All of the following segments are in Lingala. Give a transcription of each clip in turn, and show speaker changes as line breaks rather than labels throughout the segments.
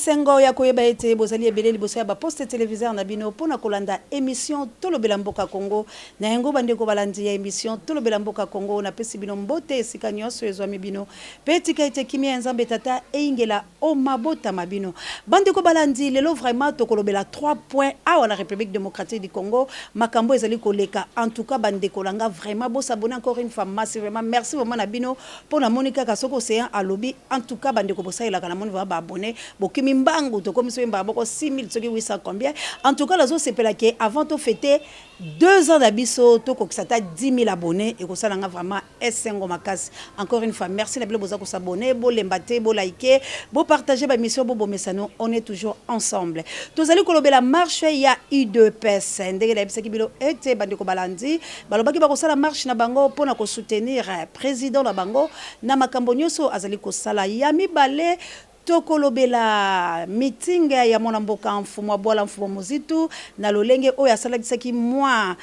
esengo ya koyeba ete bozali ebele liboso ya baposte téléviseur na bino pona kolanda émission tolobela mboka Congo na yango bandeko balandi ya émission tolobela mboka Congo na pesi bino mbote esika nyonso ezwami bino petika ete kimia nzambe tata eingela o mabota mabino bandeko balandi lelo vraiment tokolobela 3 points awa na République démocratique du Congo makambo ezali koleka en tout cas bandeko langa vraiment bo s'abonner encore une fois massivement merci vraiment na bino pona Monica Kasoko Océan à lobby en tout cas bandeko bosa ila kana moni va abonner bokimi mbangu to comme so mbaba ko 6000 soki 800 combien en tout cas lazo sepela ke avant to fêter 2 ans d'abiso to ko kisata 10 000 abonnés et ko salanga vraiment esengo makasi encore une fois merci na bilo boza ko s'abonner bo lembate bo liker bo partager ba mission bo bomesano on est toujours ensemble tozali kolobela marche ya UDPS ndenge la bisaki bilo ete bandeko balandi balobaki ba ko sala marche na bango pona ko soutenir président na bango na makambo nyoso azali ko sala ya mibale tokolobela meeting ya mwana mboka mfumo bwala mfumo muzitu na lolenge oyo asalakisaki moi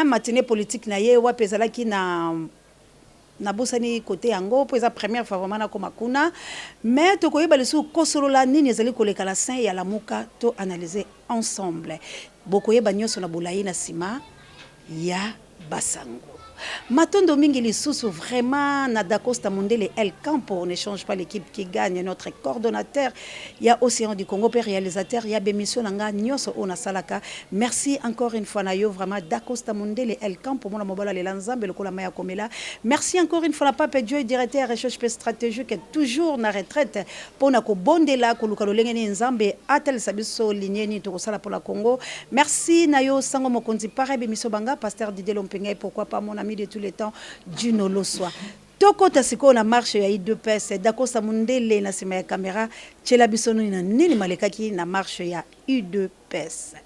matinée politique na ye wapezalaki na bosani côté yango pour sa première fois vraiment na komakuna mais tokoyeba lesu kosolola nini ezali koleka la saint ya lamuka to analyser ensemble bokoyeba nyoso na bolayi na sima ya basango Matondo mingi lisusu vraiment na Dacosta Mondele El Campo on ne change pas l'équipe qui gagne notre coordonnateur il y a Océan du Congo père réalisateur il y a bémission nanga nyoso ona salaka merci encore une fois na yo vraiment Dacosta Mondele El Campo mona mobola le lanzambe lokola maya komela merci encore une fois la Pape Joy directeur recherche stratégique toujours na retraite pona ko bondela ko luka lolenge ni nzambe atel sabiso ligneni to sala pour la Congo merci na yo sango mokonzi pare bémission banga pasteur Didier Lompenga pourquoi pas mon ami de tous les temps Juno Loswa toko tasiko na marche ya UDPS Dacosta Mondele na sima ya caméra chela bisono na nini malekaki na marche ya UDPS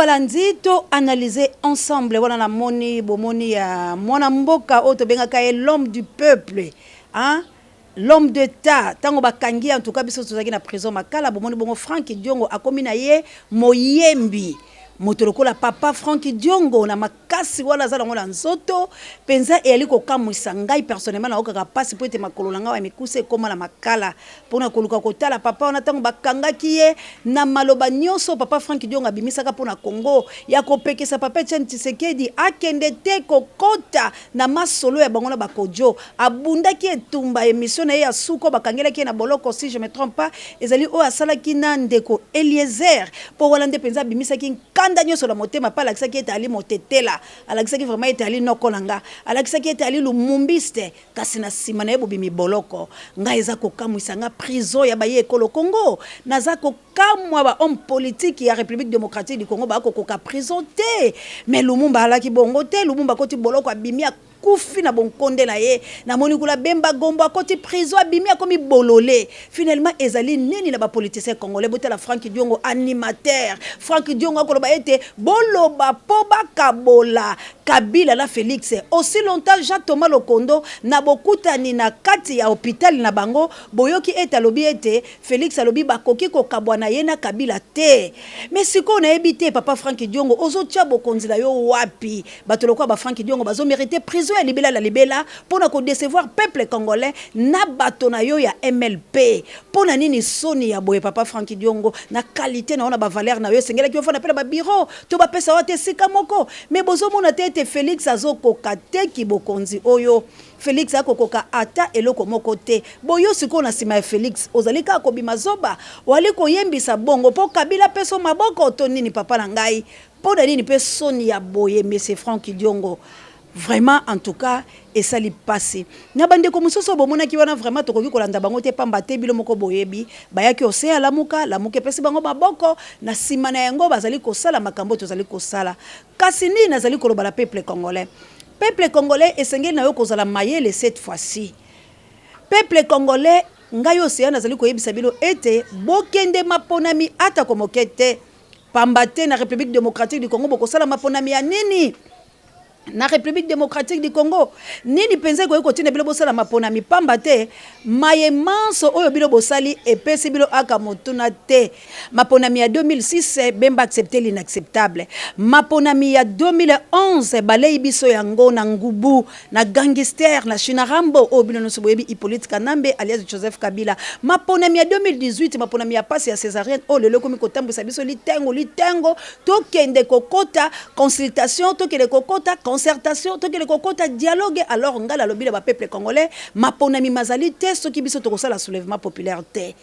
Balandito analyser ensemble voilà la moni bomoni ya mwana mboka oto bengaka l'homme du peuple hein l'homme d'état tango bakangi en tout cas biso tozaki na prison makala bomoni bongo Frank Diongo akomi na ye moyembi motoloko la papa Frank Diongo na makasi wala za lango la nzoto penza e aliko kamwisa ngai personnellement na okaka pasi po ete makolo langa wa mikuse koma na makala pona koluka kotala papa ona tango bakangaki ye na maloba nyonso papa Frank Diongo abimisaka pona Congo ya kopekesa papa Etienne Tshisekedi akende te kokota na masolo ya bango na bakojo abundaki etumba émission na ye ya suko bakangelaki na boloko si je me trompe pas ezali o asalaki na ndeko Eliezer po wala nde penza abimisaki kanda sur la motema pa alakisaki ete ali motetela alakisaki vraiment ete ali nokolanga alakisaki ete ali lumumbiste kasi na sima na ye bobimi boloko ngai eza kokamwisa nga prison ya baye ekolo Congo naza kokamwa ba homme politique ya République démocratique du Congo ba kokoka prison te mais Lumumba alaki bongo te Lumumba koti boloko abimi akufi na bonkonde na ye na moni kula Bemba Gombo akoti prison abimi akomi bololé finalement ezali nini na ba politicien congolais botela Frank Diongo animateur Frank Diongo akoloba ete boloba po bakabola Kabila la Félix aussi longtemps Jean Thomas Lokondo na bokutani na kati ya hôpital na bango boyoki ete alobi ete Félix alobi bakoki ko kabwana ye na Kabila te mais siko na ebité papa Frank Diongo ozotia bokonzi na yo wapi bato lokwa ba Frank Diongo bazo mériter prison ya libela la libela pona ko décevoir peuple congolais na bato na yo ya MLP pona nini soni ya boye papa Frank Diongo na qualité na ona ba valeur na yo sengela ki ofana pela ba bureau to ba pesa wote sika moko mais bozo mona te ete Félix azokoka te ki bokonzi oyo Félix akokoka ata eloko moko te boyo siko na sima ya Félix ozalika akobima zoba wali koyembisa bongo po Kabila peso maboko to nini papa na ngai po na nini pe soni ya boye monsieur Frank Diongo vraiment en tout cas et ça li passé na bande ko musoso bomona ki wana vraiment to koki kolanda bango te pamba te bilo moko boyebi bayaki osea lamuka pesi bango maboko na sima na yango bazali kosala makambo to zali kosala kasi ni nazali koloba la peuple congolais esengeli na yo kozala mayele cette fois-ci peuple congolais ngai osea nazali koyebisa bilo ete bokende maponami ata komokete pamba te na République démocratique du Congo bokosala maponami ya nini na République démocratique du Congo nini penze ko ekotina bilo bosala mapona mipamba te maye manso oyo bilo bosali epesi bilo aka motuna te mapona mi ya 2006 Bemba accepter l'inacceptable mapona mi ya 2011 balei biso yango na ngubu na gangster na Shinarambo o bino noso boyebi Hippolyte Kanambe alias Joseph Kabila mapona mi ya 2018 mapona mi ya passe ya Césarienne o lelo komi kotambisa biso litengo to kende kokota consultation to kende kokota concertation to kele kokota dialogue alors ngala lobile ba peuple congolais maponami mazali te soki biso to kosala soulèvement populaire te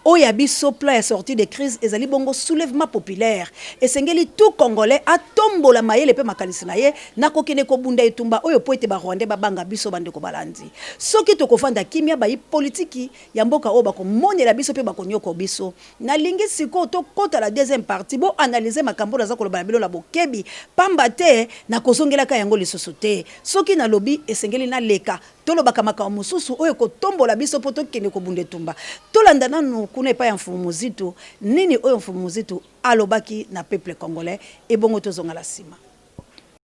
oya biso plan ya sortie de crise ezali bongo soulèvement populaire esengeli tout congolais atombola mayele pe makalisi na ye nakokene ko bunda etumba oyo po ete ba Rwanda babanga biso bande ko balandi soki to kofanda kimia ba politiki ya mboka oyo bako monela biso pe bakonyoko biso na lingi siko to kota la deuxième partie bo analyser makambo na za koloba bilo la bokebi pamba te na kozongela ka yango lisusu te soki na lobi esengeli na leka tolo bakamaka mususu oyo ko tombola biso po to kene ko bunda etumba tolanda nanu kuna epa ya mfumu muzito nini oyo mfumu muzito alobaki na peuple congolais et bongo tozonga la sima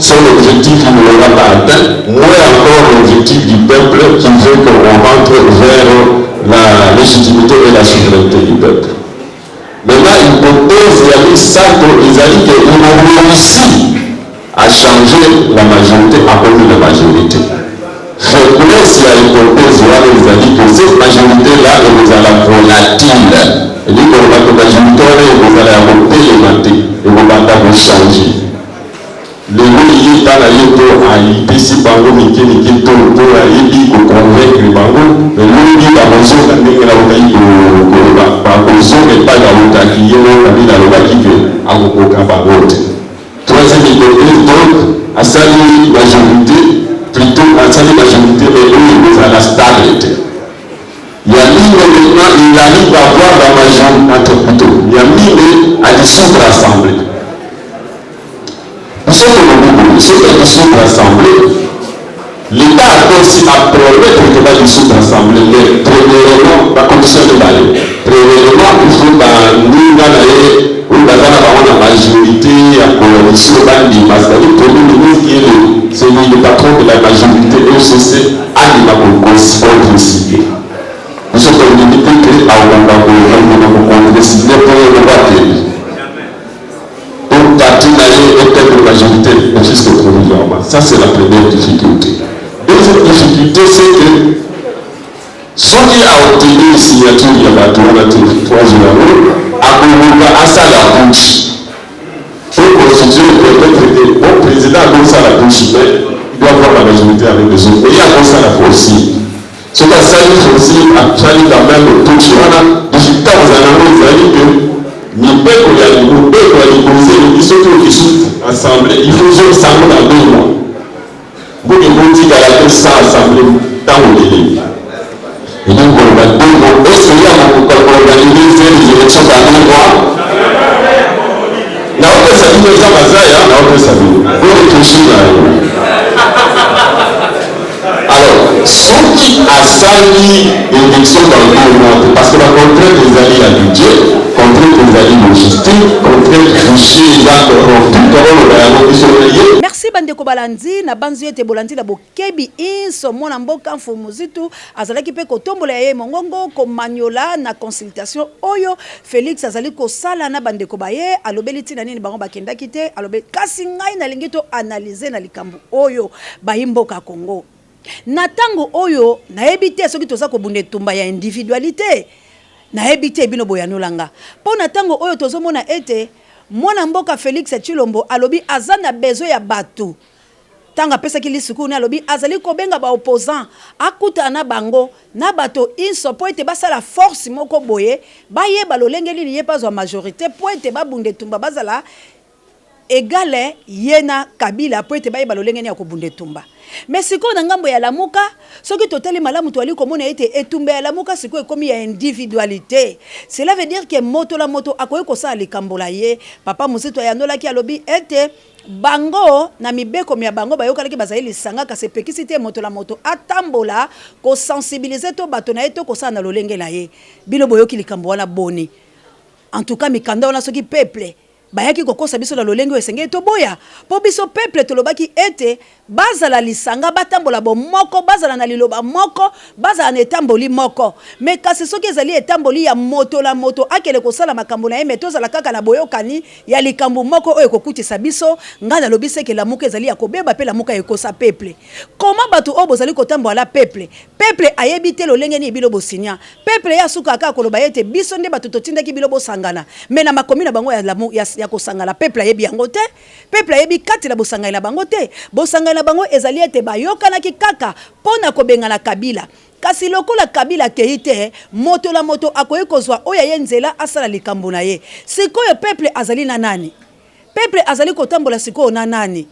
son objectif il ne l'aura pas atteint moins encore l'objectif du peuple qui veut qu'on rentre vers la légitimité et la souveraineté du peuple maintenant l'hypothèse il y a eu ça ils ont dit qu'ils ont réussi à changer la majorité à cause de la majorité je laisse la hypothèse là ils ont dit que cette majorité-là est la volatile. Et dit que la majorité est la volatile et vous allez changer. Le mot il est dans la yoto à IPC Bango Miki Toto à Ibi pour convaincre Bango. Le mot il est dans la zone de la Otaï par raison n'est pas la Otaï qui est la Otaï qui est à Mokoka Bangote. Troisième hypothèse donc à sa majorité plutôt à sa majorité mais à la stabilité. Il y a mis maintenant, il arrive à avoir la majorité, il y a mis à dissoudre l'Assemblée. Ceux qui dissoudre l'Assemblée, l'État a aussi à promettre de la dissoudre l'Assemblée, mais premièrement, la condition de l'aller. Premièrement, il faut que la majorité, la coalition, le Premier ministre qui est celui le patron de la majorité ECC, a contre-cité. Nous sommes en unité à Ouagadougou, décidé pour le voter. Donc, parti est de majorité jusqu'au provisoirement. Ça, c'est la première difficulté. Deuxième difficulté, c'est que ceux qui ont obtenu une signature, il y a 3 jours, à ça la bouche. Pour constituer peut-être bon président comme ça la bouche, mais il doit avoir la majorité avec les autres. Et il y a comme ça la aussi. Ce que ça dit aussi, actuellement, quand même, tout ce qu'on a, difficulté aux analyses, que ni peuple y a ni peuple y a ni conseil, ni ceux qui sont assemblés, il faut jouer ensemble dans 2 mois. Vous ne dites qu'à la tête sans assemblée, tant au délai. Et donc, on va 2 mois. Est-ce qu'il y a organiser les élections dans 2 mois? Na wote sabini za mazaya na wote sabini. Wote tushina. Alors, ceux qui a sali l'élection dans le monde, parce que la contrainte des alliés à budget, contrainte des alliés logistique, contrainte touchée,
merci bandeko balandi na banzi ete bolandi na bokebi inso mwana mboka mfumuzitu azalaki pe kotombola ye mongongo komanyola na consultation oyo Félix azali kosala na bandeko baye alobeli tina nini bango bakendaki te alobe kasi ngai nalingi to analyser na likambo oyo bayimboka Congo na tango oyo nayebi te soki toza kobunda tumba ya individualité nayebi te bino boyanolanga po na tango oyo tozomona ete mwana mboka Félix Tshilombo alobi azana bezo ya batu tanga pesa ki lisuku ni alobi azali kobenga ba opposant akuta na bango na bato inso po ete basala force moko boye baye balolenge lili ye pazwa majorité po ete babunde tumba bazala egale yena Kabila po ete baye balolenge ni ya kobunde tumba mais siko na ngambo ya lamuka soki totali malamu toali komona ete etumba ya lamuka siko ekomi ya individualité cela veut dire que moto la moto akoye kosala likambola ye papa Muzito ayandolaki alobi ete bango na mibeko ya bango bayokalaki bazali lisanga kasi pekisi te moto la moto atambola ko sensibiliser to bato na ye to kosala na lolenge na ye bino boyoki likambo wana boni en tout cas mikanda wana soki peuple bayaki kokosa biso na lolenge esenge to boya po biso peuple tolobaki ete bazala lisanga batambola bo moko bazala na liloba moko bazala na etamboli moko mais kasi soki ezali etamboli ya moto la moto akele kosala makambo na ye mais tozala kaka na boyokani ya likambo moko oyo kokutisa biso ngana lobise ke la muka ezali ya kobeba pe la muka ekosa peuple comment bato o bozali kotambola peuple ayebi te lolenge ni bilo bosinya peuple ya suka kaka koloba ete biso nde bato totindaki bilo bosangana mais na makomi na bango ya kosangala peuple ayebi yango te peuple ayebi kati na bosangana bango te bosangana bango ezali ete bayokanaki kaka pona kobengana Kabila kasi lokola Kabila keite moto la moto akoye kozwa oya ye nzela asala likambo na ye sikoyo peuple azali na nani peuple azali kotambola sikoyo na nani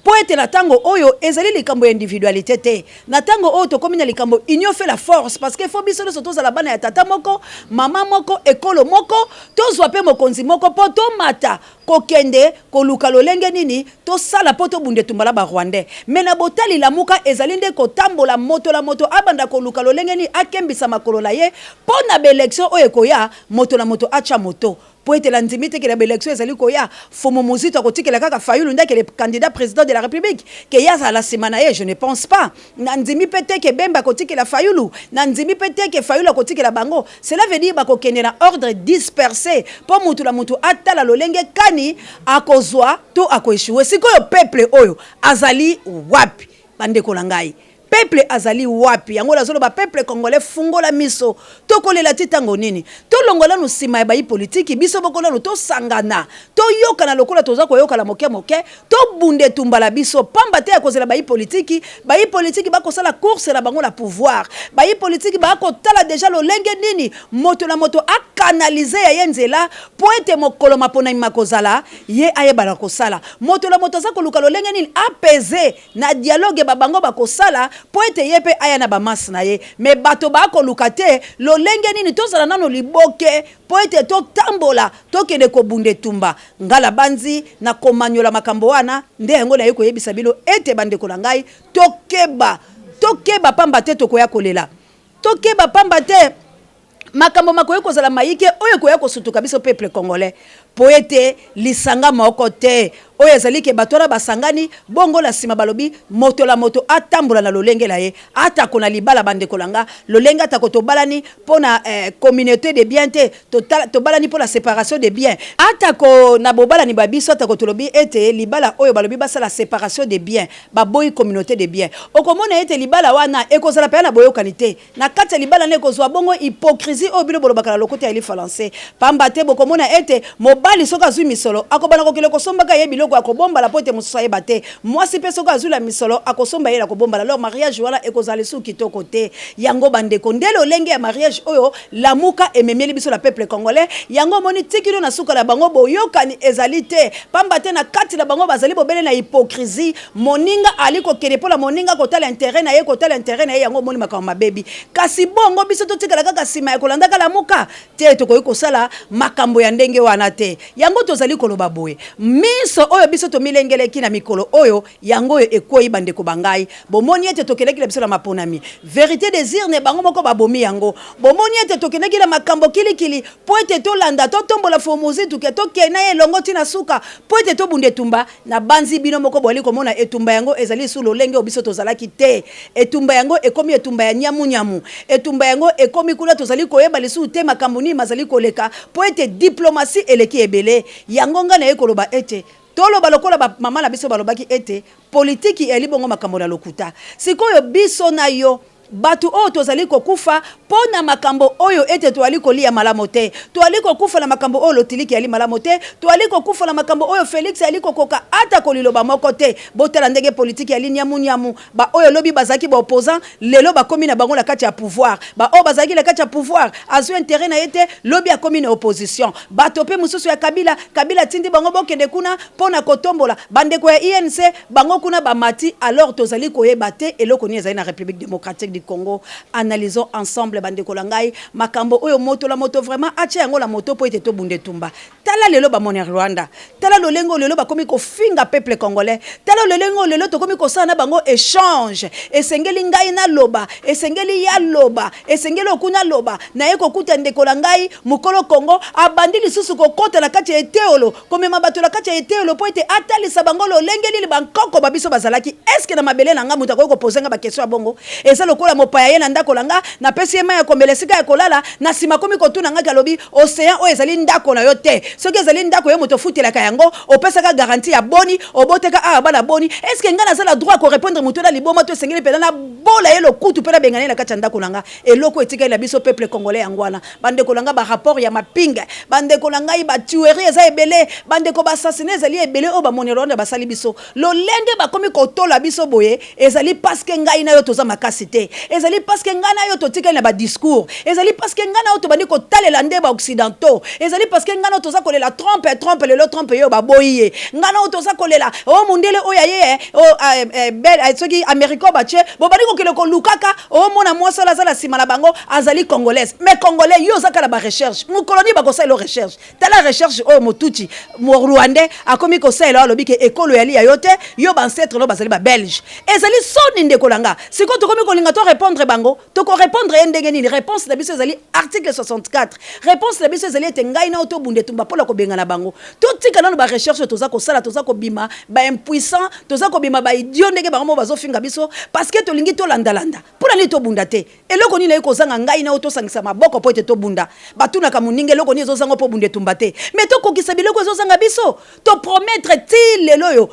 po ete na tango oyo ezali likambo ya individualité te na tango oyo tokomi na likambo union fait la force parce que fo biso nyonso tozala bana ya tata moko mama moko ekolo moko tozwa pe mokonzi moko po tomata kokende koluka lolenge nini tosala po tobunde tumbala ba Rwandais mais na botali lamuka ezali nde kotambola moto la moto abanda koluka lolenge ni akembisa makolo na ye po na belection oyo ekoya moto la moto acha moto po ete la ndimite ke la belection ezali koya Fumu Muzito akotikela kaka Fayulu ndeke le candidat président de la République ke yaza la semana ye je ne pense pas na ndimi pete ke Bemba akotikela Fayulu na ndimi pete ke Fayulu akotikela bango cela veut dire bakokende na ordre dispersé po mutu la mutu atala lolenge kani akozwa to akoeshuwe sikoyo peuple oyo azali wapi bandeko na ngai peuple azali wapi yango lazolo ba peuple congolais fungola miso tokolela titango nini tolongola no sima ya bayi politique biso bokola no to sangana to yokana lokola toza ko yokala moke to bunde tumbala biso pamba te akozela bayi politique bakosala course la bango la pouvoir bayi politique bakotala déjà lo lenge nini moto na moto a canaliser ya yenzela pointe mokolo mapona imakozala ye ayebala kosala moto la moto za koluka lo lenge nini apaiser na dialogue babango bakosala po ete yepe aya na bamas na ye me bato ba koluka te lolenge nini tozala nano liboke po ete to tambola to kende ko bunde tumba ngala banzi na komanyola makambo wana nde yango na yeko yebisa bilo ete bandeko na ngai tokeba pamba te tokoya kolela tokeba pamba te makambo makoye kozala maike oyo koya kosutuka biso peuple congolais po ete lisanga moko te oyo ezali ke batora basangani bongo la sima balobi moto la moto atambola na lolenge la ye atako na libala bandeko langa lolenge atako tobalani pona communauté de bien te tobalani pona séparation de bien atako na bobalani babiso atako tolobi ete libala oyo balobi basala séparation de bien baboyi communauté de bien okomona ete libala wana ekozala pe na boyokani te na kati ya libala ne kozwa bongo hypocrisie oyo bilo bolobaka na lokote ya li français pamba te bokomona ete mobali soka azwi misolo akobana kokile kosombaka ye biloko akobomba la pote mususa yeba te mwasi pe soka azwi la misolo akosomba ye la kobomba la leur mariage wala ekozala su kitoko te yango bandeko ndelo lenge ya mariage oyo lamuka ememieli biso la peuple congolais yango moni tikilo na suka la bango boyokani ezali te pamba te na kati la bango bazali bobele na hypocrisie moninga aliko kene pola moninga kotala intérêt na ye yango moni makama mabebi kasi bongo biso totikala kaka sima ya kolandaka lamuka te tokoyi kosala makambo ya ndenge wana te te yango tozali koloba boye miso oyo biso to milengeleki na mikolo oyo yango ekoyi bandeko bangai bomoni ete tokeleki biso na maponami vérité désir ne bango moko babomi yango bomoni ete tokeleki na makambo kilikili po ete tolanda totombola fomuzi tuke tokena elongo tina suka po ete tobunde tumba na banzi bino moko boli komona etumba yango ezali su lolenge obiso tozalaki te etumba yango ekomi etumba ya nyamu etumba yango ekomi kula tozali koyeba lisu te makambo ni mazali koleka po ete diplomatie eleki ebele yango nga na ekoloba ete toloba lokola ba mama na biso balobaki ete politiki eli bongo makambo na lokuta sikoyo biso na yo batu o tozali kokufa pona makambo oyo ete toali kolia malamu te toali kokufa na makambo oyo lotiliki ali malamu te toali kokufa na makambo oyo Félix ali kokoka ata koliloba moko te botala ndenge politiki ali nyamu ba oyo lobi bazaki ba opposant lelo bakomi na bango la kati ya pouvoir ba o bazaki la kati ya pouvoir azu intérêt na yete lobi akomi na opposition bato pe mususu ya Kabila tindi bango bokende kuna pona kotombola bandeko ya INC bango kuna ba mati alors tozali koyeba te eloko ni ezali na République démocratique du Congo. Analysons ensemble bandeko langai makambo oyo moto la moto vraiment acha yango la moto po ete to bunde tumba tala lelo ba moni Rwanda tala lolengo lelo ba komi ko finga peuple congolais tala lolengo lelo to komi ko sana bango échange esengeli ngai na loba esengeli ya loba esengeli okuna loba na eko kuta ndeko langai mukolo Congo abandi lisusu ko kota la kati eteolo komema bato la kati eteolo po ete atalisa bango lolengeli bankoko babiso bazalaki est-ce que na mabele na nga muta ko poser nga ba question bongo eza lokola mopaya ye na ndako langa na pesi ema ya kombele sika ya kolala na sima komi kotuna nga kalobi océan o ezali ndako na yo te soki ezali ndako yo moto futelaka yango opesaka garantie ya boni oboteka a bana boni est-ce que nga nazala droit ko répondre muto na liboma to sengeli pela na bola ye lokutu pela bengane na kati ya ndako langa eloko etika ila biso peuple congolais yangwana bandeko langa ba rapport ya mapinga bandeko langa ba tuerie eza ebele bandeko ba assassiné ezali ebele o ba moneronde basali biso lolenge bakomi kotola biso boye ezali parce que ngai na yo toza makasi te ezali parce que ngana yo totika na ba discours ezali parce que ngana yo to bandi ko talela nde ba occidentaux ezali parce que ngana toza kolela trompe le trompe yo ba boye ngana yo toza kolela o mundele o yaye o bel soki americo ba che bo bandi ko kele ko lukaka o mona mwasa la zala sima na bango azali congolaise mais congolais yo zaka la ba recherche mu colonie ba ko sa lo recherche tala recherche o motuti mo rwandais akomi ko sa lo lobi ke ekolo yali ya yote yo ba ancêtre lo bazali ba belge ezali soni ndeko langa siko to komi ko linga to répondre bango to ko répondre ndenge nini réponse na biso ezali article 64 réponse na biso ezali ete ngai na auto bunde tumba pola ko benga na bango to tika na ba recherche toza ko sala toza ko bima ba impuissant toza ko bima ba idiot ndenge bango bazo finga biso parce que to lingi to landa pula ni to bunda te eloko nini eko zanga ngai na auto sangisa maboko po ete to bunda batuna ka muninga eloko ni zo zanga po bunde tumba te mais to ko kisa biloko zo zanga biso to promettre ti lelo yo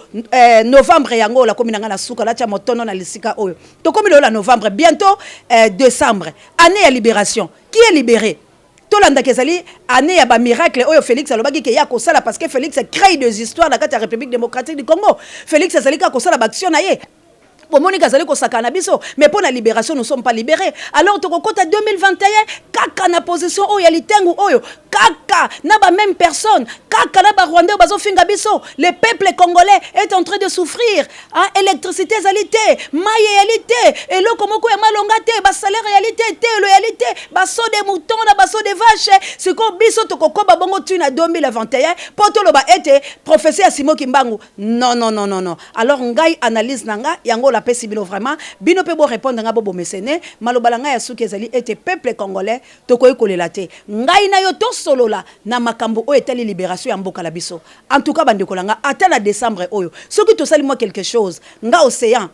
novembre yango la komina nga na suka la tia motono na lisika oyo to komina la novembre bientôt décembre année à libération qui est libéré tolanda kezali année ya ba miracle oyo Félix alobaki ke ya kosala parce que Félix crée des histoires na kati ya République démocratique du Congo Félix azali ka kosala ba action na ye pour Monica Zali Kosakana biso mais pour la libération nous sommes pas libérés alors to kokota 2021 kaka na position oyo litengu oyo kaka na ba même personne kaka na ba Rwandais bazo finga biso le peuple congolais est en train de souffrir hein électricité zalité maille réalité et lo komoko ya malonga te ba salaire réalité te loyalité ba so de moutons na ba so de vaches ce ko biso to kokoba bongo tuna 2021 poto lo ba ete professeur Simo Kimbangu non alors ngai analyse nanga yango la pesi bino vraiment bino pe bo répondre nga bo mesene malobalanga ya suki ezali ete peuple congolais to koyi kolela te ngai na yo to solola na makambo o etali libération ya mboka la biso en tout cas bandeko langa ata na décembre oyo soki to sali moi quelque chose nga océan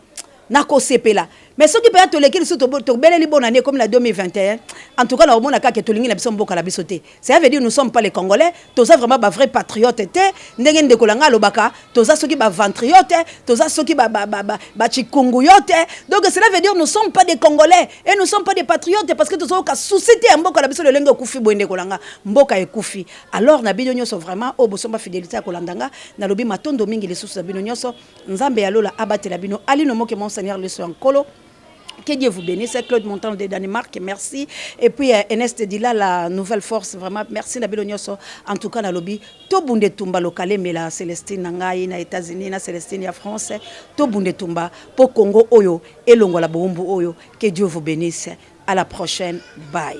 na ko sepela mais ce qui peut être l'équipe surtout to beleli bonne année comme la 2021 en tout cas na omona ka ke to lingi na biso mboka la biso te ça veut dire nous sommes pas les congolais toza vraiment ba vrai patriote te ndenge ndeko langa lobaka toza soki ba ventriote toza soki ba chikunguyote donc cela veut dire nous sommes pas des congolais et nous sommes pas des patriotes parce que toza ka société ya mboka la biso le lengo kufi boende kolanga mboka ekufi alors na bino nyoso vraiment o bosomba fidélité ya kolandanga na lobi matondo mingi les sous bino nyoso nzambe ya lola abatela bino ali no moke mon seigneur le so nkolo. Que Dieu vous bénisse. Claude Montan de Danemark, merci. Et puis Ernest Dila, la nouvelle force, vraiment, merci. En tout cas, na lobby, to bunde tumba locale, mais la Célestine Nangaï, na États-Unis, na Célestine ya France, to bunde tumba, pour Congo Oyo, et Longola Boumbu Oyo. Que Dieu vous bénisse. À la prochaine. Bye.